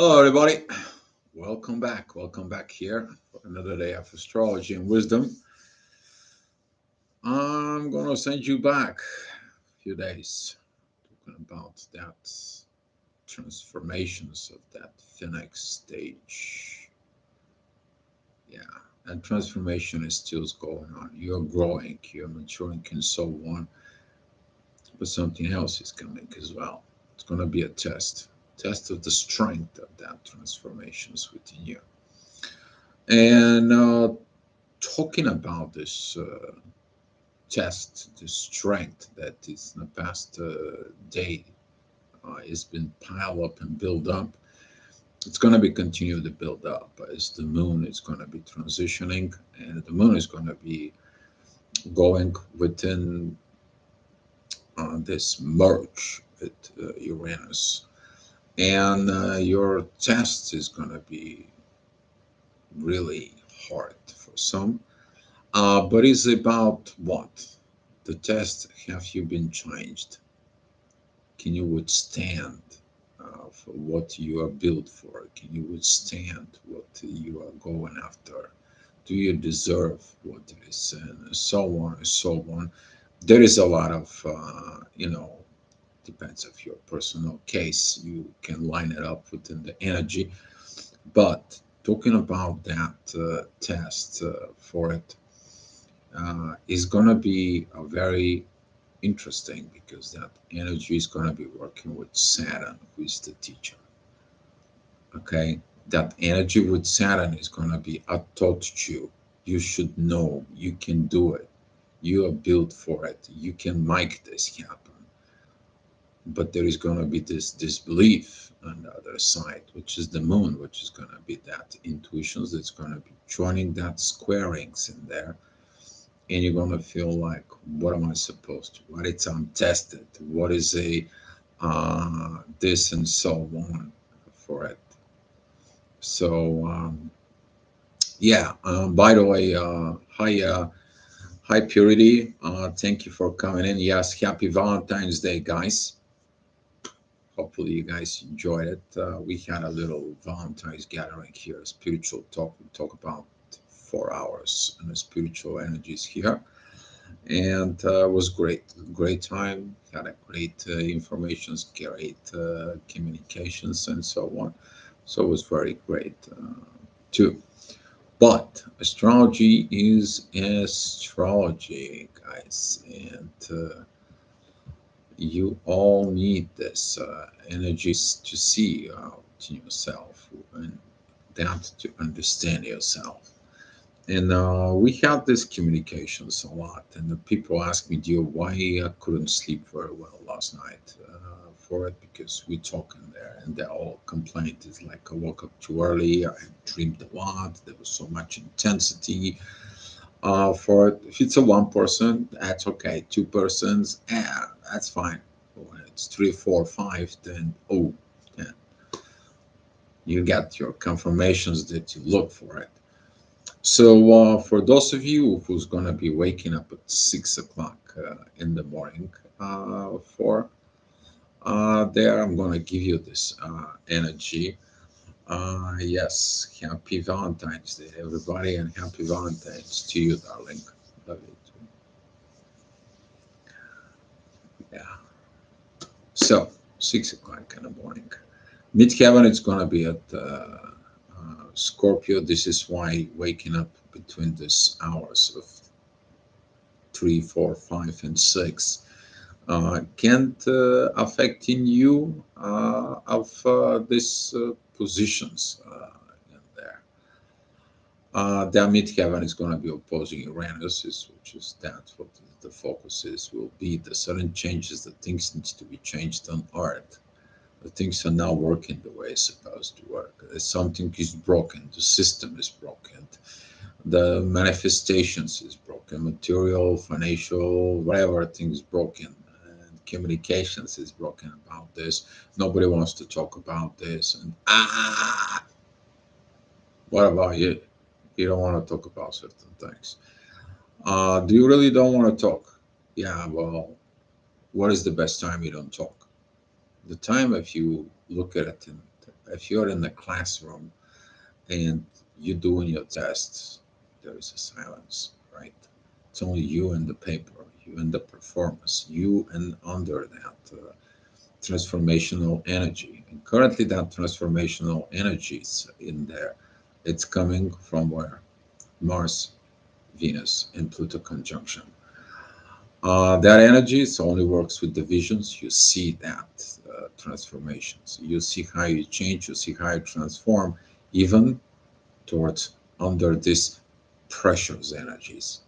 Hello, everybody. Welcome back. Welcome back here for another day of astrology and wisdom. I'm going to send you back a few days talking about that transformations of that phoenix stage. Yeah, and transformation is still going on. You're growing, you're maturing, and so on. But something else is coming as well. It's going to be a test of the strength of that transformations within you. And talking about this test, the strength that is in the past day has been piled up and built up. It's going to be continue to build up as the moon is going to be transitioning, and the moon is going to be going within this merge with Uranus, and your test is going to be really hard for some. But it's about what? The test, have you been changed? Can you withstand for what you are built for? Can you withstand what you are going after? Do you deserve what it is? And so on and so on. There is a lot of, depends of your personal case. You can line it up within the energy. But talking about that test for it, is going to be a very interesting because that energy is going to be working with Saturn, who is the teacher. Okay, that energy with Saturn is going to be, I taught you, you should know, you can do it, you are built for it, you can make this happen. But there is going to be this disbelief on the other side, which is the moon, which is going to be that intuitions that's going to be joining that squarings in there, and you're gonna feel like, what am I supposed to? What it's untested? What is a this and so on for it? So yeah. By the way, hi Purity. Thank you for coming in. Yes, happy Valentine's Day, guys. Hopefully you guys enjoyed it. We had a little Valentine's gathering here, spiritual talk. We talk about 4 hours and the spiritual energies here, and it was great time. Had a great informations, great communications, and so on. So it was very great too. But astrology is astrology, guys, and you all need this energies to see to yourself and that to understand yourself. And we had these communications a lot, and the people ask me, "Dear, why I couldn't sleep very well last night?" For it, because we talk in there, and their all complaint is like, I woke up too early, I dreamed a lot, there was so much intensity. For it, if it's a one person, that's okay. Two persons, that's fine. When it's three, four, five, then then you get your confirmations that you look for it. So for those of you who's going to be waking up at 6 o'clock in the morning, for there I'm going to give you this energy. Yes, happy Valentine's Day, everybody, and happy Valentine's to you, darling. Love you too. Yeah. So 6 o'clock in the morning. Midheaven is going to be at Scorpio. This is why waking up between these hours of 3, 4, 5, and 6 can't affecting you of these positions in there. Their midheaven is going to be opposing Uranus, which is that what the focus is will be the sudden changes. That things needs to be changed on Earth. The things are not working the way it's supposed to work. Something is broken. The system is broken. The manifestations is broken. Material, financial, whatever thing is broken. And communications is broken about this. Nobody wants to talk about this. And what about you? You don't want to talk about certain things. Do you really don't want to talk? Yeah, well, what is the best time you don't talk? The time, if you look at it if you're in the classroom and you're doing your tests, there is a silence, right? It's only you and the paper, you and the performance, you and under that transformational energy. And currently, that transformational energy is in there. It's coming from where? Mars, Venus, and Pluto conjunction. That energy only works with divisions. You see that transformations. You see how you change. You see how you transform, even towards under these pressures energies,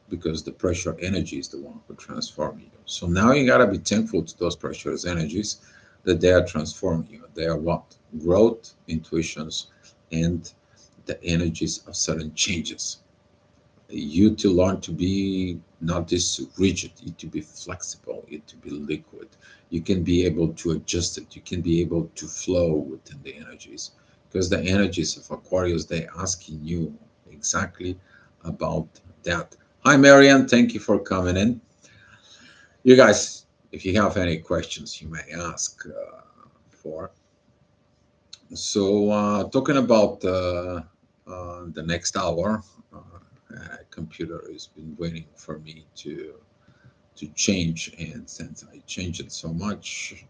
because the pressure energy is the one who transform you. So now you gotta be thankful to those pressures energies that they are transforming you. They are what? Growth, intuitions, and the energies of sudden changes. You to learn to be not this rigid, you to be flexible, you to be liquid. You can be able to adjust it. You can be able to flow within the energies, because the energies of Aquarius, they asking you exactly about that. Hi, Marianne. Thank you for coming in. You guys, if you have any questions, you may ask for. So, talking about the next hour, computer has been waiting for me to change, and since I changed it so much,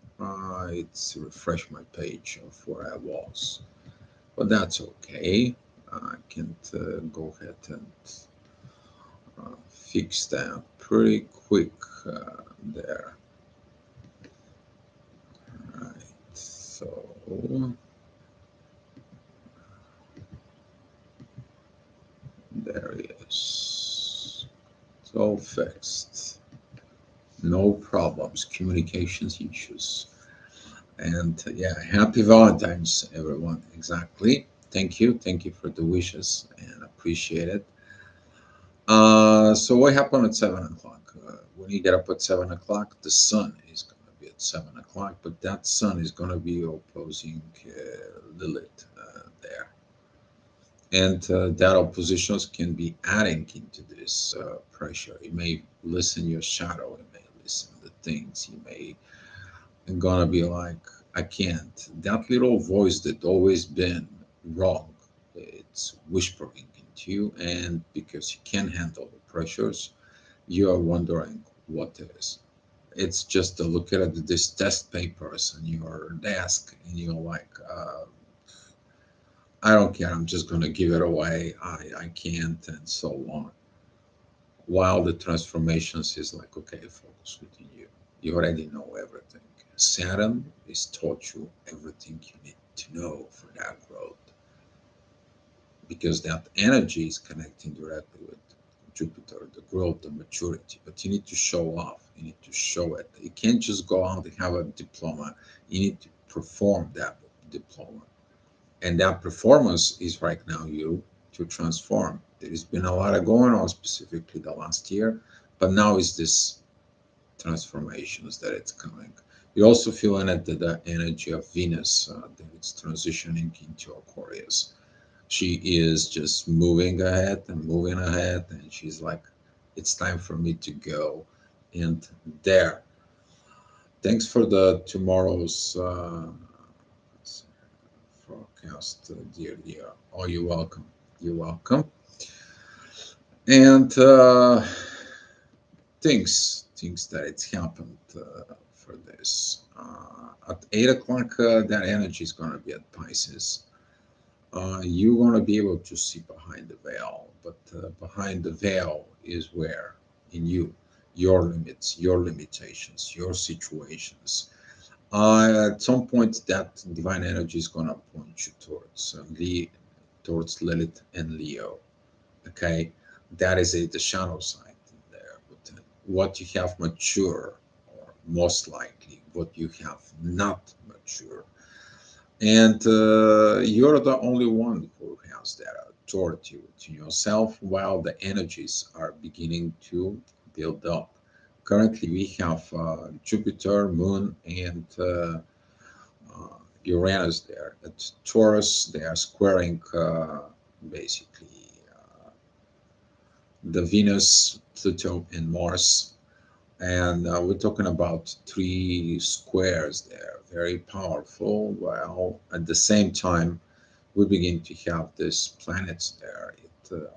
it's refreshed my page of where I was. But that's okay. I can go ahead and fix that pretty quick there. Right. So there it is. It's all fixed. No problems, communications issues. And yeah, happy Valentine's, everyone. Exactly. Thank you. Thank you for the wishes and appreciate it. So what happened at 7 o'clock? When you get up at 7 o'clock, the sun is going to be at 7 o'clock, but that sun is going to be opposing Lilith there, and that oppositions can be adding into this pressure. You may listen your shadow. You may listen the things. You may gonna be like, I can't. That little voice that always been wrong, it's whispering into you, and because you can't handle the pressures, you are wondering what is. It's just to look at these test papers on your desk, and you're like, I don't care. I'm just gonna give it away. I can't, and so on. While the transformations is like, okay, focus within you. You already know everything. Saturn is taught you everything you need to know for that growth, because that energy is connecting directly with Jupiter, the growth, the maturity. But you need to show off. You need to show it. You can't just go out and have a diploma. You need to perform that diploma. And that performance is right now you to transform. There's been a lot of going on, specifically the last year, but now is this transformations that it's coming. You're also feeling it, the energy of Venus that it's transitioning into Aquarius. She is just moving ahead, and she's like, it's time for me to go. And there. Thanks for the tomorrow's forecast, dear. Oh, you're welcome. You're welcome. And things that it's happened for this. At 8 o'clock, that energy is going to be at Pisces. You're going to be able to see behind the veil, but behind the veil is where in you, your limits, your limitations, your situations. At some point, that divine energy is going to point you towards towards Lilith and Leo. Okay, that is the shadow side in there. But what you have mature, or most likely what you have not mature, and you're the only one who has that authority to yourself, while the energies are beginning to build up. Currently, we have Jupiter, Moon, and Uranus there. At Taurus, they are squaring basically the Venus, Pluto, and Mars. And we're talking about three squares there, very powerful. Well, at the same time, we begin to have these planets there.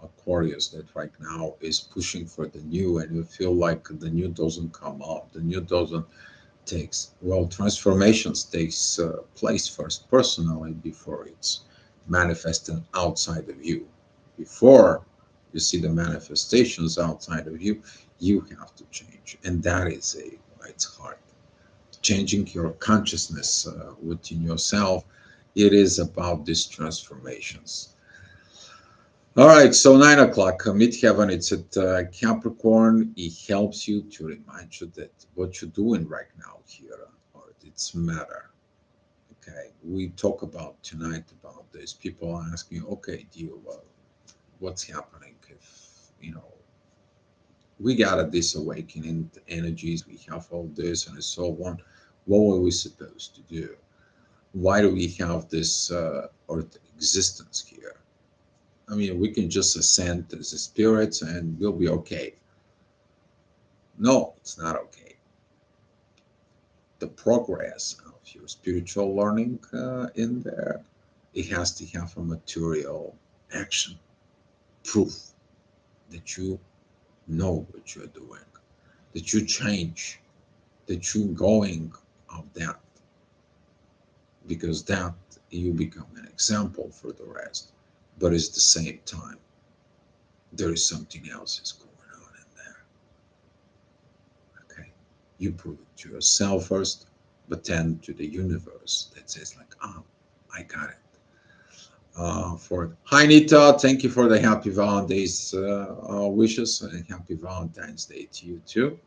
Aquarius that right now is pushing for the new, and you feel like the new doesn't come up, the new doesn't takes well transformations takes place first personally before it's manifesting outside of you. Before you see the manifestations outside of you, you have to change, and that is a it's hard. Changing your consciousness within yourself, it is about these transformations. All right, so 9 o'clock, midheaven, it's at Capricorn. It helps you to remind you that what you're doing right now here, or it's matter. Okay, we talk about tonight about this. People are asking, okay, deal, what's happening if, we got this awakening, the energies, we have all this and so on. What were we supposed to do? Why do we have this earth existence here? I mean, we can just ascend as the spirits and we'll be okay. No, it's not okay. The progress of your spiritual learning in there, it has to have a material action, proof that you know what you're doing, that you change, that you're going of that, because that you become an example for the rest. But at the same time, there is something else is going on in there. Okay, you prove it to yourself first, but then to the universe that says like, oh, I got it. For it. Hi Nita, thank you for the happy Valentine's wishes, and happy Valentine's Day to you too.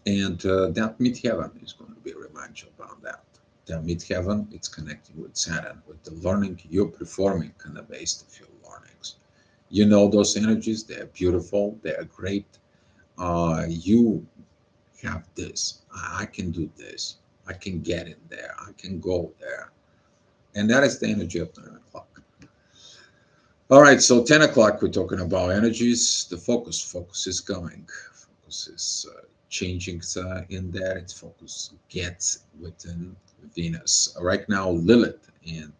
And that midheaven is going to be a reminder about that. That midheaven, it's connecting with Saturn, with the learning you're performing on the base of your learnings. You know those energies, they're beautiful, they're great. You have this. I can do this. I can get in there. I can go there. And that is the energy of 9 o'clock. All right, so 10 o'clock, we're talking about energies. The focus is going. Focus is changing in there. Its focus gets within Venus. Right now, Lilith and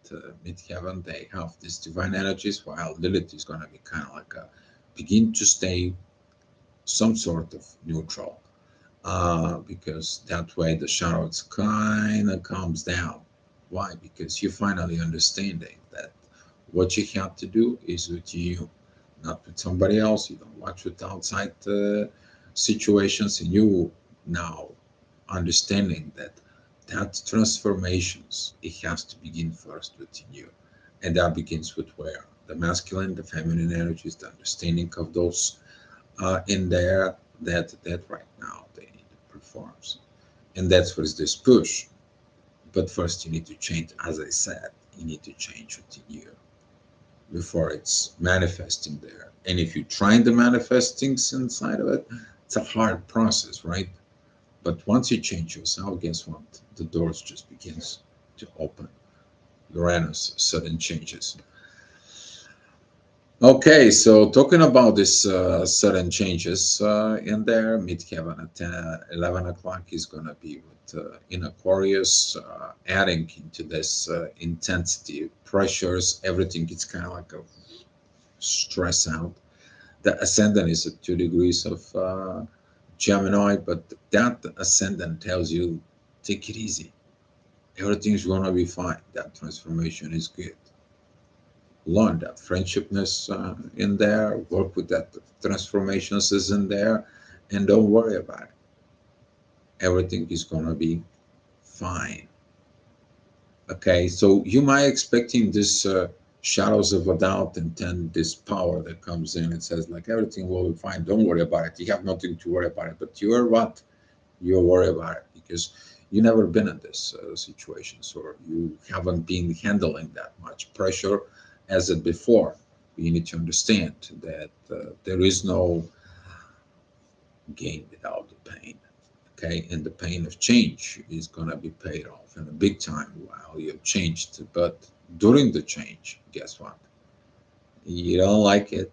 Midheaven, they have these divine energies, while Lilith is going to be kind of like a begin to stay some sort of neutral, because that way the shadow kind of comes down. Why? Because you're finally understanding that what you have to do is with you, not with somebody else. You don't watch with outside situations, and you now understanding that that transformations, it has to begin first within you, and that begins with where the masculine, the feminine energies, the understanding of those in there, that right now they need to perform, and that's where this push. But first you need to change, as I said, you need to change within you before it's manifesting there. And if you try the manifestings inside of it, it's a hard process, right? But once you change yourself, guess what? The doors just begins to open. Uranus, sudden changes. Okay, so talking about this sudden changes in there, midheaven at 10, 11 o'clock is going to be with in Aquarius, adding into this intensity, pressures, everything. It's kind of like a stress out. The ascendant is at 2 degrees of Gemini, but that ascendant tells you take it easy. Everything's going to be fine. That transformation is good. Learn that friendshipness in there, work with that transformations is in there, and don't worry about it. Everything is going to be fine. Okay, so you might expecting this shadows of a doubt, and then this power that comes in and says like everything will be fine, don't worry about it, you have nothing to worry about it. But you're what? You're worried about it because you never been in this situations, or you haven't been handling that much pressure as it before. You need to understand that there is no gain without the pain. Okay, and the pain of change is going to be paid off in a big time while you've changed. But during the change, guess what? You don't like it.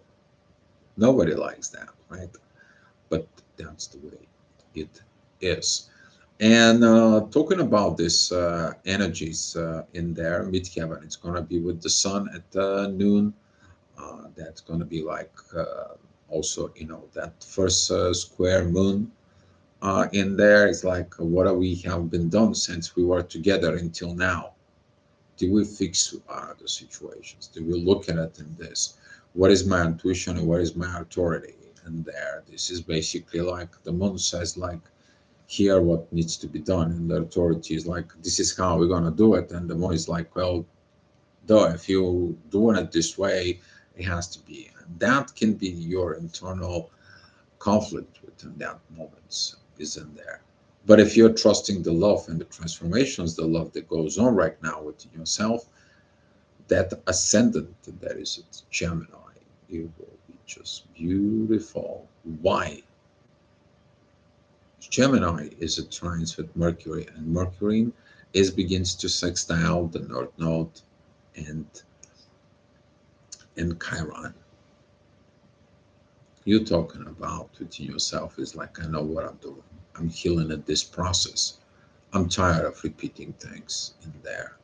Nobody likes that, right? but that's the way it is. And talking about this energies in there, midheaven, it's going to be with the sun at noon. That's going to be like also, that first square moon in there is like what we have been done since we were together until now. Do we fix the situations? Do we look at it in this? What is my intuition and what is my authority in there? This is basically like the moon says, like, here what needs to be done, and the authority is like, this is how we're gonna do it, and the moon is like, well, though if you doing it this way, it has to be. And that can be your internal conflict within that moment is in there. But if you're trusting the love and the transformations, the love that goes on right now within yourself, that ascendant that is at Gemini, it will be just beautiful. Why? Gemini is a trines with Mercury, and Mercury is begins to sextile the North Node and Chiron. You're talking about within yourself is like, I know what I'm doing. I'm healing at this process. I'm tired of repeating things in there.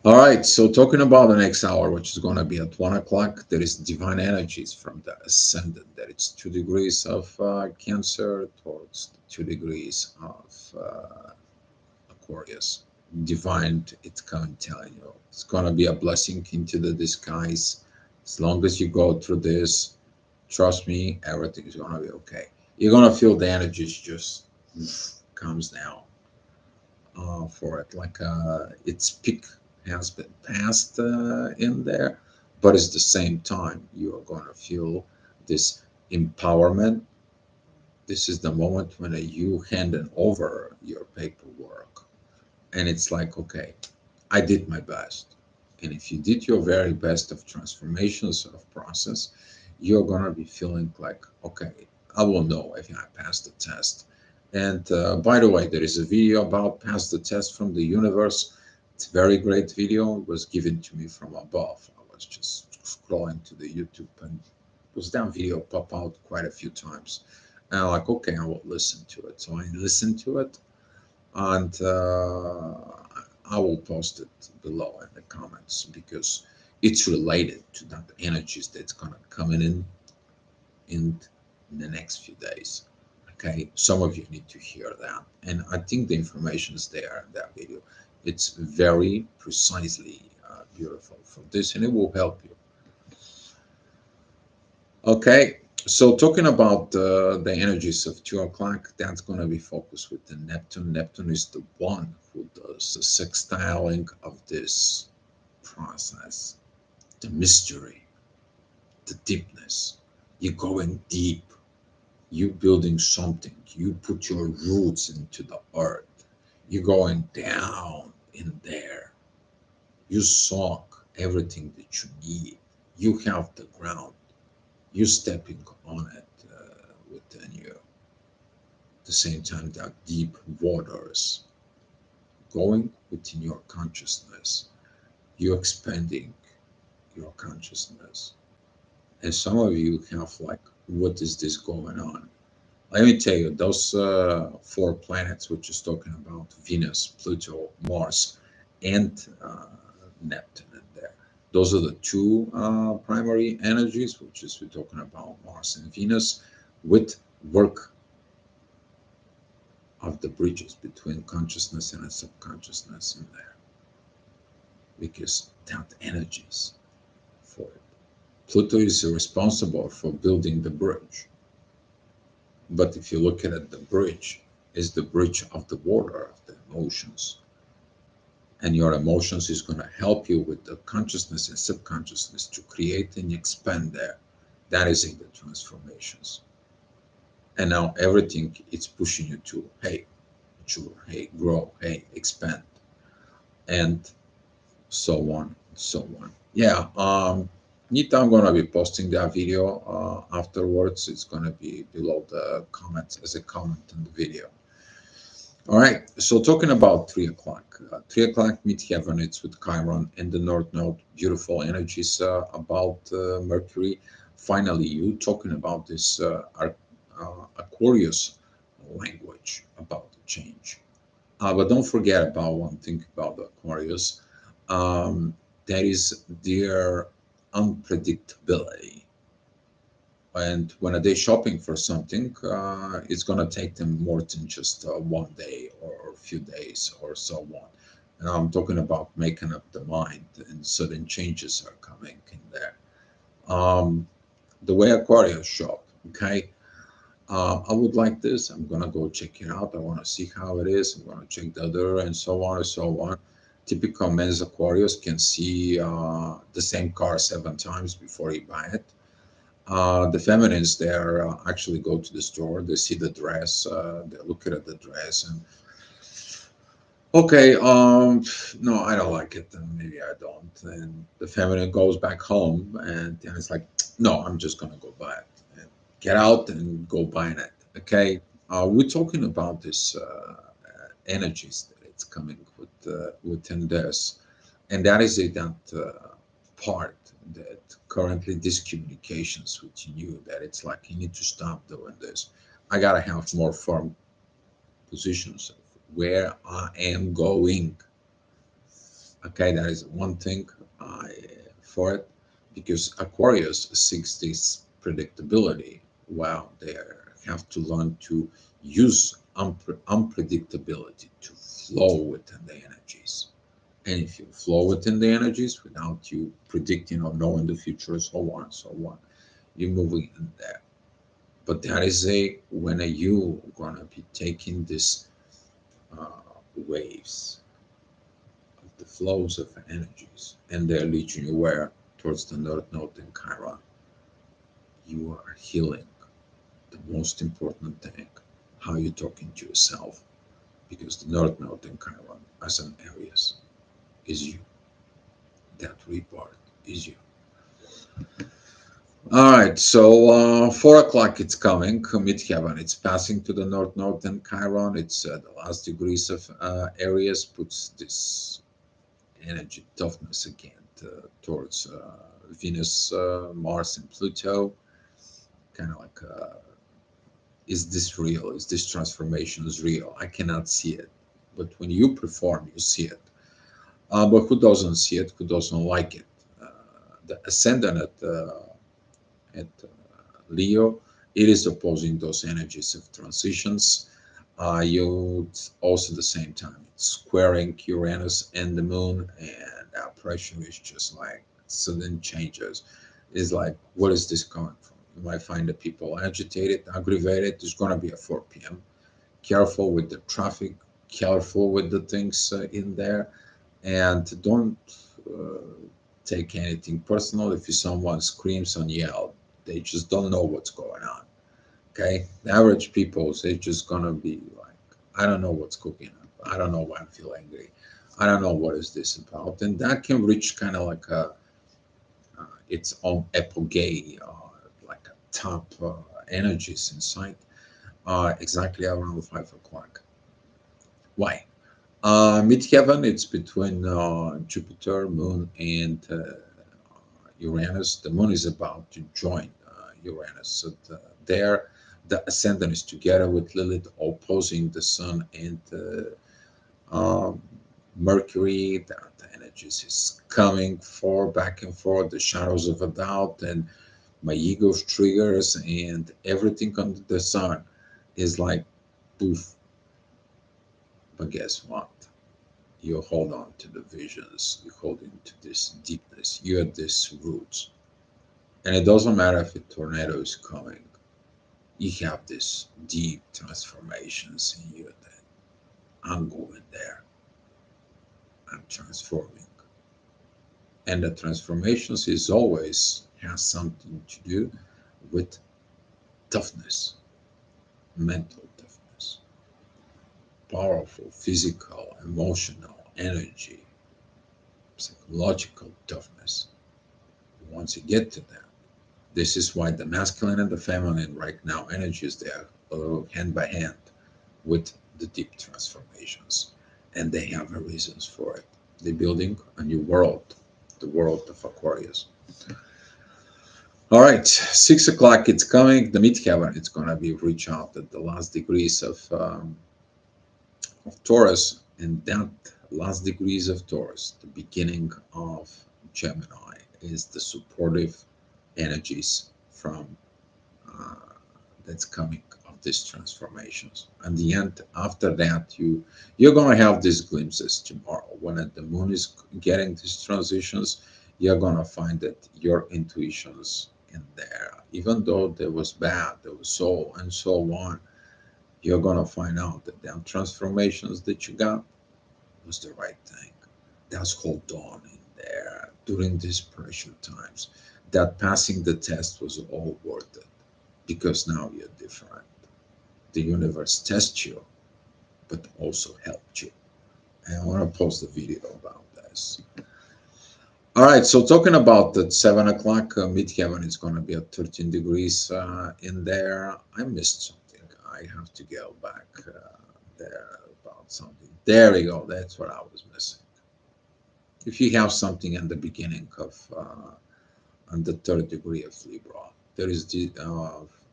All right, so talking about the next hour, which is going to be at 1 o'clock, there is divine energies from the ascendant. That it's 2 degrees of Cancer towards 2 degrees of Aquarius. Divine, it's coming telling you. It's going to be a blessing into the disguise. As long as you go through this, trust me, everything is going to be okay. You're going to feel the energies just comes down for it. Like its peak has been passed in there, but at the same time, you are going to feel this empowerment. This is the moment when you hand over your paperwork, and it's like, okay, I did my best. And if you did your very best of transformations of process, you're going to be feeling like, okay, I will know if I passed the test. And by the way, there is a video about pass the test from the universe. It's a very great video. It was given to me from above. I was just scrolling to the YouTube, and it was that video pop out quite a few times. And I'm like, okay, I will listen to it. So I listened to it, and I will post it below in the comments because it's related to that energies that's gonna come in the next few days. Okay, some of you need to hear that, and I think the information is there in that video. It's very precisely beautiful for this, and it will help you. Okay, so talking about the energies of 2 o'clock, that's going to be focused with the Neptune. Neptune is the one who does the sextiling of this process, the mystery, the deepness. You're going deep, you building something, you put your roots into the earth, you're going down in there, you soak everything that you need, you have the ground, you stepping on it within you. At the same time, that deep waters going within your consciousness, you expanding your consciousness. And some of you have like, what is this going on? Let me tell you, those 4 planets, which is talking about Venus, Pluto, Mars, and Neptune in there. Those are the two primary energies, which is we're talking about Mars and Venus, with work of the bridges between consciousness and subconsciousness in there, because that energies for it. Pluto is responsible for building the bridge. But if you look at it, the bridge is the bridge of the water of the emotions. And your emotions is going to help you with the consciousness and subconsciousness to create and expand there. That is in the transformations. And now everything it's pushing you to, hey, mature, hey, grow, hey, expand, and so on, so on. Yeah, Nita, I'm gonna be posting that video afterwards. It's gonna be below the comments as a comment on the video. All right, so talking about 3 o'clock. 3 o'clock midheaven, it's with Chiron and the North Node. Beautiful energies about Mercury. finally you talking about this Aquarius language about the change. But don't forget about one thing about the Aquarius. That is their unpredictability. And when they're shopping for something, it's going to take them more than just one day or a few days or so on. And I'm talking about making up the mind, and sudden changes are coming in there. The way Aquarius shop, okay? I would like this. I'm gonna go check it out. I want to see how it is. I'm gonna check the other and so on and so on. Typical men's Aquarius can see the same car 7 times before he buy it. The feminines, they are actually go to the store. They see the dress. They look at the dress and okay, no, I don't like it, and maybe I don't. And the feminine goes back home, and then it's like, no, I'm just gonna go buy it. And get out and go buying it. Okay, we're talking about this energies that it's coming within this, and that is it. That part that currently this communications with you that it's like you need to stop doing this. I gotta have more firm positions of where I am going. Okay, that is one thing I for it because Aquarius seeks this predictability while they have to learn to use unpredictability to flow within the energies. And if you flow within the energies without you predicting or knowing the future, so on and so on, you're moving in there. But that is a when are you gonna be taking this waves of the flows of energies and they're leading you where towards the North Node in Chiron. You are healing the most important thing, how you're talking to yourself, because the North Node in Chiron as an Aries is you. That report is you. All right, so 4 o'clock it's coming, mid-heaven. It's passing to the North Node and Chiron. It's the last degrees of Aries, puts this energy toughness again towards Venus, Mars, and Pluto. Kind of like, is this real? Is this transformation is real? I cannot see it, but when you perform, you see it. But who doesn't see it? Who doesn't like it? Uh, the ascendant at Leo, it is opposing those energies of transitions. You also the same time it's squaring Uranus and the Moon, and that pressure is just like sudden changes. Is like, what is this coming from? You might find the people agitated, aggravated. There's going to be a 4 p.m. Careful with the traffic. Careful with the things in there, and don't take anything personal. If someone screams and yell, they just don't know what's going on. Okay, the average people, they're just gonna be like, I don't know what's cooking up. I don't know why I feel angry. I don't know what is this about, and that can reach kind of like its own apogee, like a top energies inside, exactly around 5 o'clock. Why? Midheaven, it's between Jupiter, Moon, and Uranus. The Moon is about to join Uranus. So there, the ascendant is together with Lilith, opposing the Sun and Mercury. The energies is coming for back and forth, the shadows of a doubt, and my ego's triggers, and everything under the sun is like poof. But guess what? You hold on to the visions, you hold into this deepness, you have this roots. And it doesn't matter if a tornado is coming, you have this deep transformations in you that I'm going there, I'm transforming. And the transformations is always has something to do with toughness, mental toughness, powerful, physical, emotional energy, psychological toughness. Once you get to that, this is why the masculine and the feminine right now energies they are hand by hand with the deep transformations, and they have a reasons for it. They're building a new world, the world of Aquarius. All right, 6 o'clock. It's coming. The midheaven. It's gonna be reach out at the last degrees of Taurus, and that last degrees of Taurus, the beginning of Gemini, is the supportive energies from uh, that's coming of these transformations. And the end, after that, you're gonna have these glimpses tomorrow when the moon is getting these transitions. You're gonna find that your intuitions in there, even though there was bad, there was so and so on, you're gonna find out that them transformations that you got was the right thing. That's hold on in there during these pressure times. That passing the test was all worth it because now you're different. The universe tests you, but also helped you. And I want to post a video about this. All right, so talking about the 7 o'clock midheaven, it's going to be at 13 degrees in there. I missed something. I have to go back there about something. There we go. That's what I was missing. If you have something in the beginning of on the third degree of Libra, there is the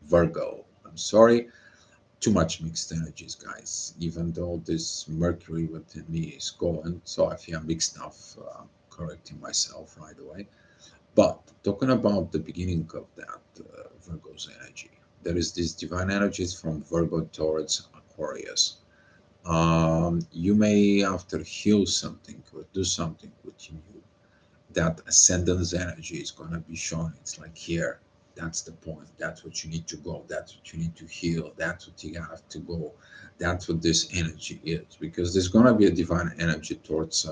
Virgo. I'm sorry, too much mixed energies, guys. Even though this Mercury within me is going, so if I'm mixed up, correcting myself right away. But talking about the beginning of that Virgo's energy, there is these divine energies from Virgo towards Aquarius. You may after heal something or do something with you, that ascendance energy is going to be shown. It's like here, that's the point. That's what you need to go. That's what you need to heal. That's what you have to go. That's what this energy is. Because there's going to be a divine energy towards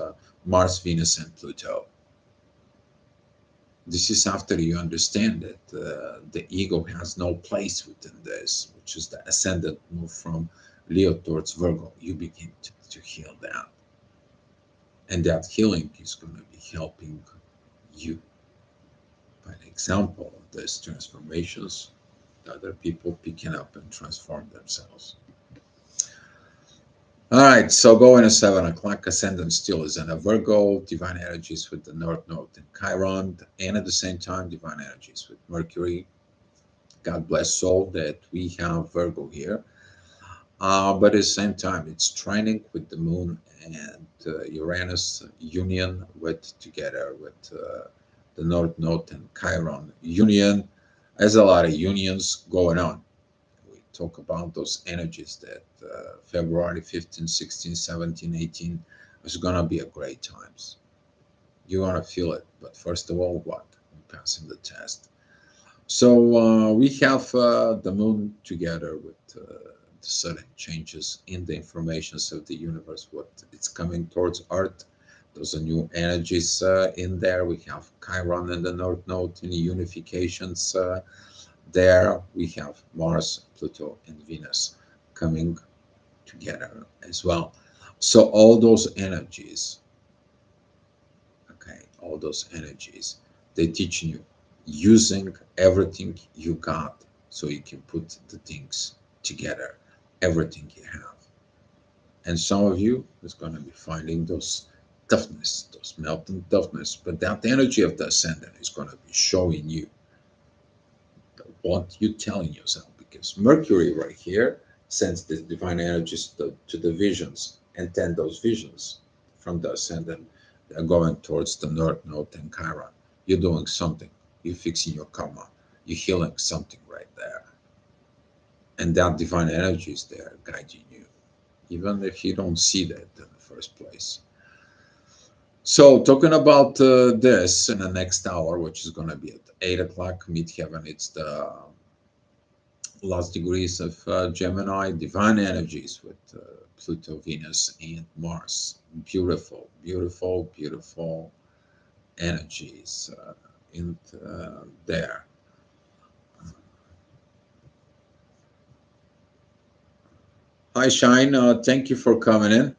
Mars, Venus, and Pluto. This is after you understand that the ego has no place within this, which is the ascendant move from Leo towards Virgo. You begin to heal that. And that healing is going to be helping you by an example of these transformations, other people picking up and transform themselves. All right, so going to 7 o'clock, ascendant still is in a Virgo, divine energies with the North Node and Chiron, and at the same time, divine energies with Mercury. God bless soul that we have Virgo here. But at the same time, it's trining with the Moon and Uranus union with together with the North Node and Chiron union. There's a lot of unions going on. We talk about those energies that February 15, 16, 17, 18 is going to be a great times. You're going to feel it. But first of all, what? Passing the test. So we have the moon together with the sudden changes in the informations of the universe, what it's coming towards Earth. Those are new energies in there. We have Chiron in the North Node in the unifications. There we have Mars, Pluto, and Venus coming together as well. So all those energies, okay, all those energies, they teach you using everything you got so you can put the things together, everything you have. And some of you is going to be finding those toughness, those melting toughness, but that energy of the ascendant is going to be showing you what you're telling yourself, because Mercury right here sends the divine energies to the visions, and then those visions from the ascendant are going towards the North Node and Chiron. You're doing something, you're fixing your karma, you're healing something right there, and that divine energy is there guiding you, even if you don't see that in the first place. So, talking about this in the next hour, which is going to be at 8 o'clock, midheaven, it's the last degrees of Gemini, divine energies with Pluto, Venus, and Mars. Beautiful, beautiful, beautiful energies in there. Hi, Shine. Thank you for coming in,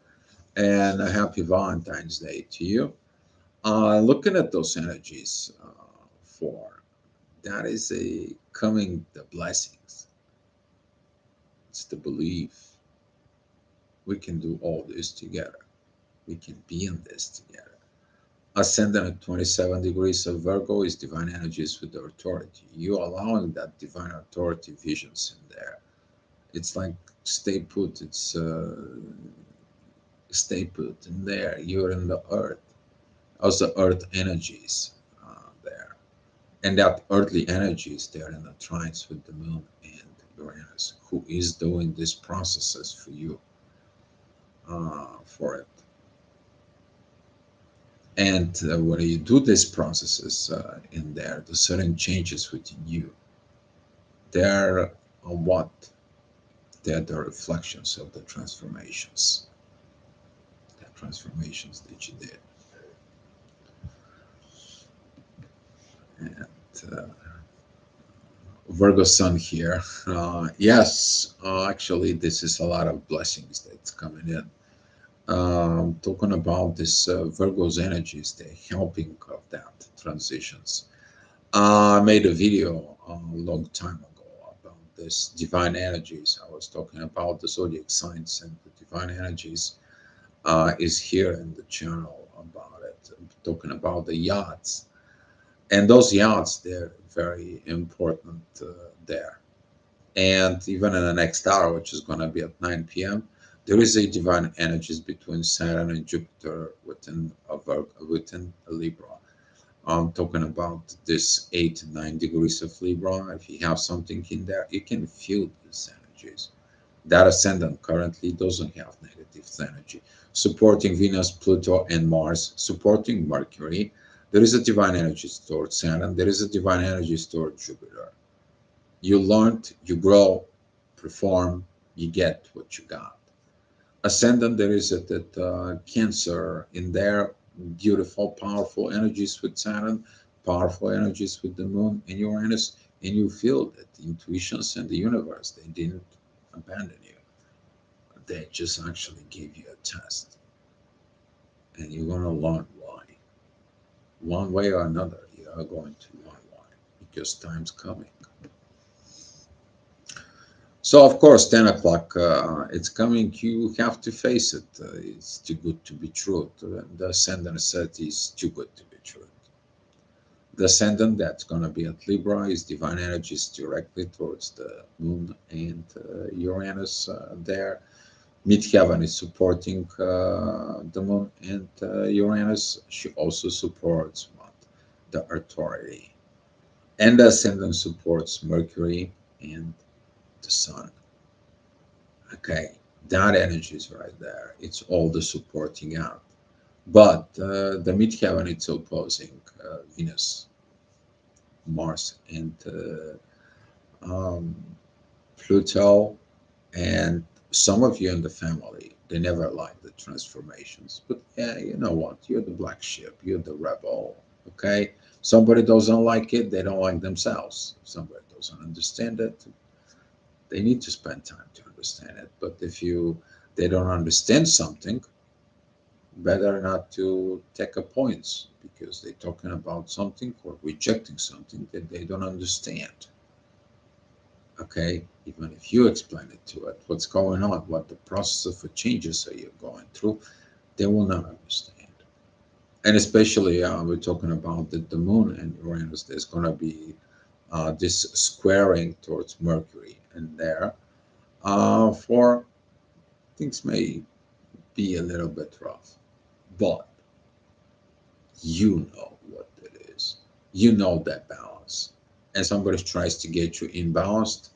and a happy Valentine's Day to you. Looking at those energies for that is a coming the blessings. It's the belief we can do all this together. We can be in this together. Ascendant at 27 degrees of Virgo is divine energies with the authority. You allowing that divine authority visions in there. It's like stay put. It's stay put in there. You're in the earth. Also, earth energies there. And that earthly energies, they're in the trines with the moon and Uranus, who is doing these processes for you for it. And when you do these processes in there, the certain changes within you, they're what? They're the reflections of the transformations that you did. And Virgo Sun here. Yes, actually, this is a lot of blessings that's coming in. Talking about this Virgo's energies, they're helping of that transitions. I made a video a long time ago about this divine energies. I was talking about the zodiac signs and the divine energies is here in the channel about it. I'm talking about the yachts. And those yachts, they're very important there. And even in the next hour, which is going to be at 9 p.m., there is a divine energies between Saturn and Jupiter within a Libra. I'm talking about this 8 to 9 degrees of Libra. If you have something in there, you can feel these energies. That ascendant currently doesn't have negative energy. Supporting Venus, Pluto, and Mars, supporting Mercury. There is a divine energy stored Saturn. There is a divine energy stored Jupiter. You learned, you grow, perform, you get what you got. Ascendant, there is a that Cancer in there, beautiful, powerful energies with Saturn, powerful energies with the Moon and Uranus, and you feel that the intuitions and the universe, they didn't abandon you. They just actually gave you a test, and you're gonna learn why. One way or another, you are going to learn why, because time's coming. So of course, 10 o'clock, it's coming. You have to face it. It's too good to be true. The ascendant said it's too good to be true. The ascendant that's going to be at Libra is divine energies directly towards the moon and Uranus there. Midheaven is supporting the moon and Uranus. She also supports what? The authority. And the ascendant supports Mercury and the sun. Okay, that energy is right there. It's all the supporting out. But the midheaven, it's opposing Venus, Mars, and um, Pluto. And some of you in the family, they never like the transformations. But yeah, you know what? You're the black sheep. You're the rebel. Okay? Somebody doesn't like it. They don't like themselves. If somebody doesn't understand it, they need to spend time to understand it. But if they don't understand something, better not to take a points because they're talking about something or rejecting something that they don't understand. Okay, even if you explain it to it, what's going on, what the process of changes are you going through, they will not understand. And especially we're talking about the moon and Uranus. There's going to be this squaring towards Mercury, and there for things may be a little bit rough, but you know what it is. You know that balance. And somebody tries to get you imbalanced,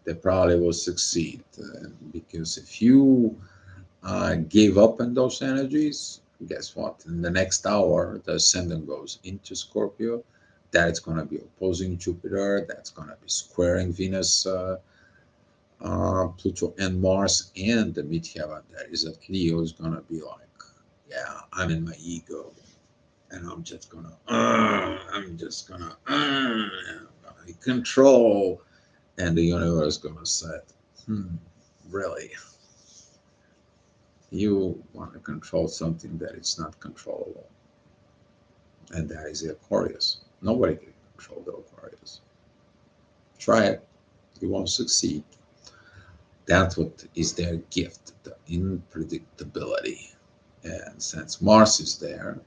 they probably will succeed. Because if you gave up on those energies, guess what? In the next hour, the ascendant goes into Scorpio. That is going to be opposing Jupiter. That's going to be squaring Venus, Pluto, and Mars. And the midheaven that is at Leo is going to be like, yeah, I'm in my ego. And I'm just gonna control. And the universe gonna say, really? You want to control something that is not controllable. And that is the Aquarius. Nobody can control the Aquarius. Try it. You won't succeed. That's what is their gift, the unpredictability. And since Mars is there,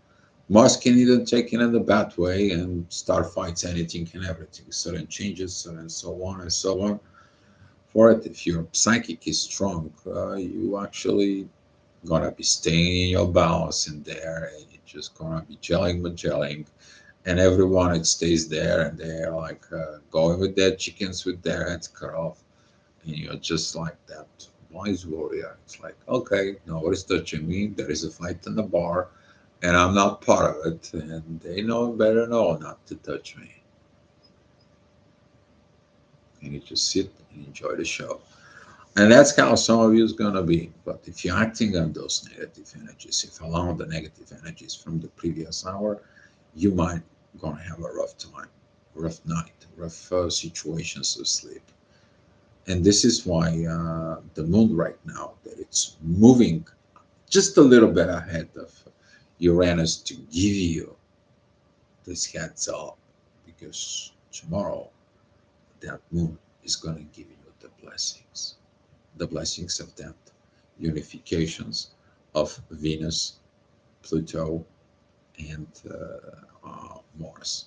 Mars can either take it in the bad way and start fights anything and everything, sudden changes and so on and so on. For it, if your psychic is strong, you actually gonna be staying in your balance in there, and you're just gonna be gelling, but gelling, and everyone it stays there, and they're like going with their chickens with their heads cut off, and you're just like that wise warrior. It's like, okay, nobody's touching me. There is a fight in the bar, and I'm not part of it, and they know better know not to touch me. And you just sit and enjoy the show. And that's how some of you is gonna be. But if you're acting on those negative energies, if allowing the negative energies from the previous hour, you might gonna have a rough time, rough night, rough situations of sleep. And this is why the moon right now that it's moving just a little bit ahead of Uranus to give you this heads up, because tomorrow that moon is gonna give you the blessings of that unifications of Venus, Pluto, and Mars.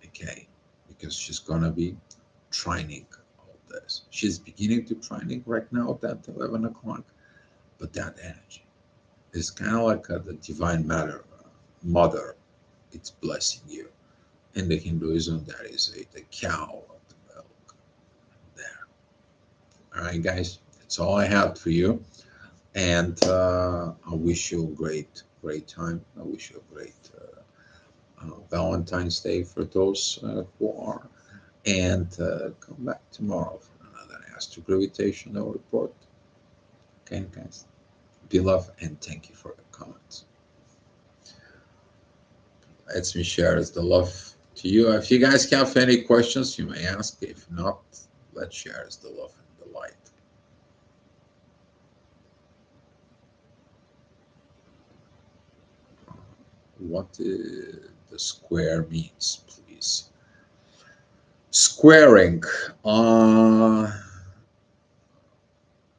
Okay, because she's gonna be trining all this. She's beginning to trining right now at that 11 o'clock, but that energy is kind of like the divine matter, mother. It's blessing you. In the Hinduism, that is the cow of the milk there. All right, guys, that's all I have for you. And I wish you a great time. I wish you a great Valentine's Day for those who are. And come back tomorrow for another Astro Gravitational report. Okay, guys. Be love and thank you for the comments. Let me share the love to you. If you guys have any questions, you may ask. If not, let's share the love and the light. What the square means, please. Squaring.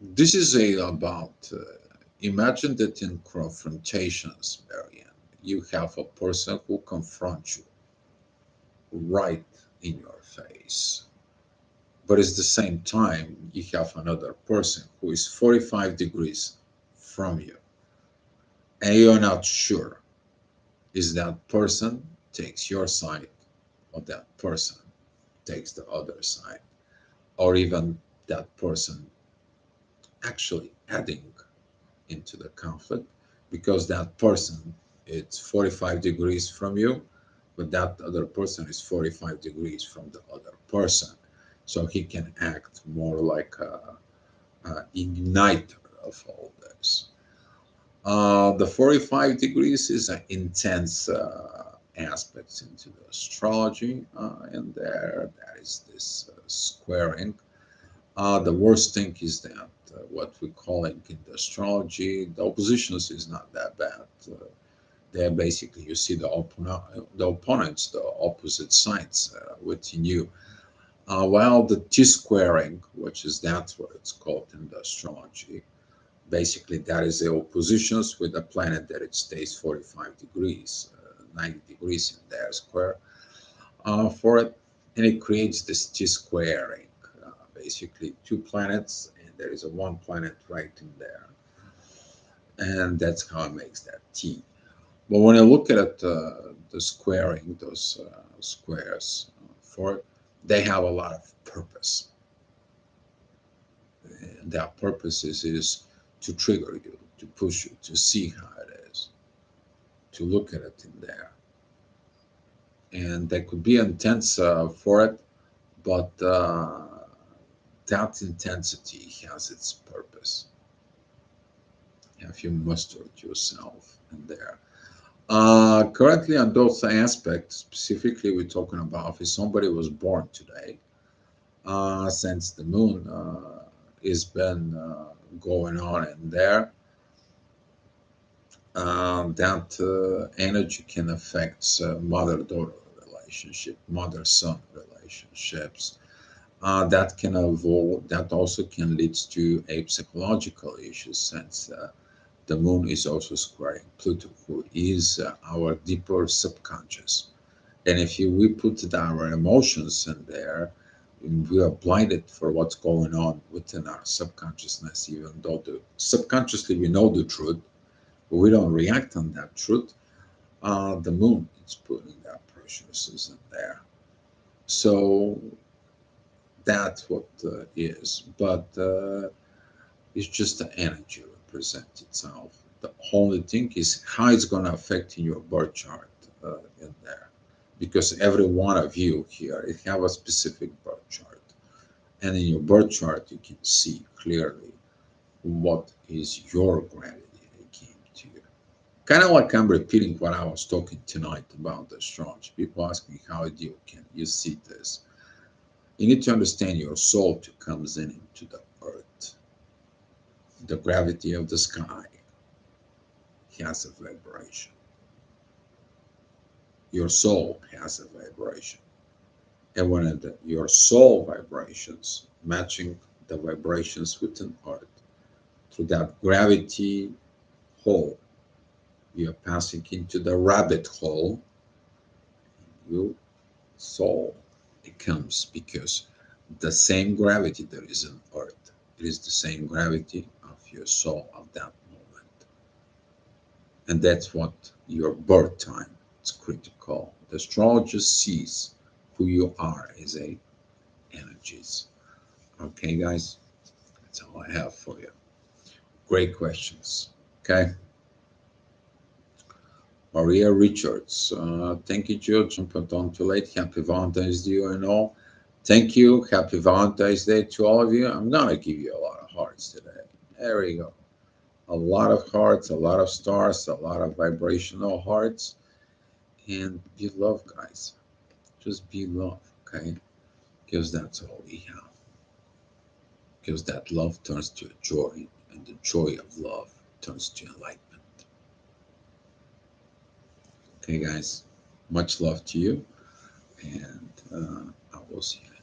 This is about imagine that in confrontations, Marianne, you have a person who confronts you right in your face, but at the same time, you have another person who is 45 degrees from you, and you're not sure is that person takes your side or that person takes the other side, or even that person actually adding into the conflict because that person it's 45 degrees from you, but that other person is 45 degrees from the other person, so he can act more like a igniter of all this. The 45 degrees is an intense aspects into the astrology, and there that is this squaring. The worst thing is that what we call in the astrology, the oppositions is not that bad. They're basically you see the opponents, the opposite sides within you. While the T squaring, which is that's what it's called in the astrology, basically that is the oppositions with a planet that it stays 45 degrees, 90 degrees in their square for it, and it creates this T squaring. Basically, two planets, and there is a one planet right in there, and that's how it makes that T. But when I look at the squaring, those squares for it, they have a lot of purpose. And that purpose is to trigger you, to push you, to see how it is, to look at it in there. And that could be intense for it, but that intensity has its purpose. Have you mustered yourself in there? Currently, on those aspects, specifically, we're talking about if somebody was born today, since the moon has been going on in there, that energy can affect mother-daughter relationship, mother-son relationships. That can evolve. That also can lead to a psychological issues since The moon is also squaring Pluto, who is our deeper subconscious. And if we put our emotions in there, we are blinded for what's going on within our subconsciousness, even though subconsciously we know the truth, but we don't react on that truth. The moon is putting that pressures in there. So that's what is. But it's just the energy represents itself. The only thing is how it's going to affect in your birth chart in there. Because every one of you here, it have a specific birth chart. And in your birth chart, you can see clearly what is your gravity that came to you. Kind of like I'm repeating what I was talking tonight about the astrology. People ask me, how do you can you see this? You need to understand your soul comes in into the earth. The gravity of the sky has a vibration. Your soul has a vibration. And when your soul vibrations matching the vibrations within earth, through that gravity hole, you are passing into the rabbit hole. Your soul it comes because the same gravity that is in earth, it is the same gravity of your soul at that moment. And that's what your birth time is critical. The astrologer sees who you are as a energies. Okay, guys, that's all I have for you. Great questions. Okay. Maria Richards. Thank you, Joe. Jumping on too late. Happy Valentine's Day and all. Thank you. Happy Valentine's Day to all of you. I'm going to give you a lot of hearts today. There we go. A lot of hearts, a lot of stars, a lot of vibrational hearts. And be love, guys. Just be love, okay? Because that's all we have. Because that love turns to joy, and the joy of love turns to enlightenment. Okay, guys, much love to you, and I will see you